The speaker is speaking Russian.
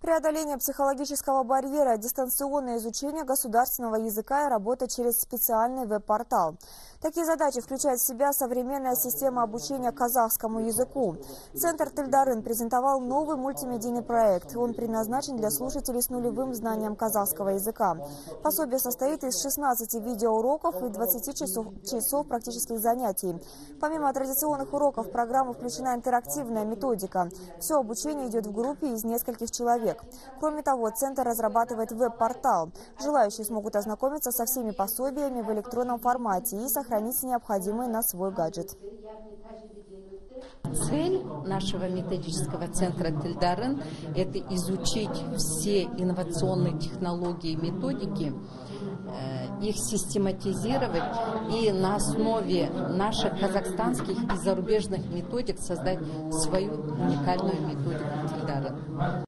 Преодоление психологического барьера, дистанционное изучение государственного языка и работа через специальный веб-портал. Такие задачи включают в себя современная система обучения казахскому языку. Центр Тильдарын презентовал новый мультимедийный проект. Он предназначен для слушателей с нулевым знанием казахского языка. Пособие состоит из 16 видеоуроков и 20 часов практических занятий. Помимо традиционных уроков, в программу включена интерактивная методика. Все обучение идет в группе из нескольких человек. Кроме того, Центр разрабатывает веб-портал. Желающие смогут ознакомиться со всеми пособиями в электронном формате и сохранить необходимые на свой гаджет. Цель нашего методического центра Тильдарын – это изучить все инновационные технологии и методики, их систематизировать и на основе наших казахстанских и зарубежных методик создать свою уникальную методику Тильдарын.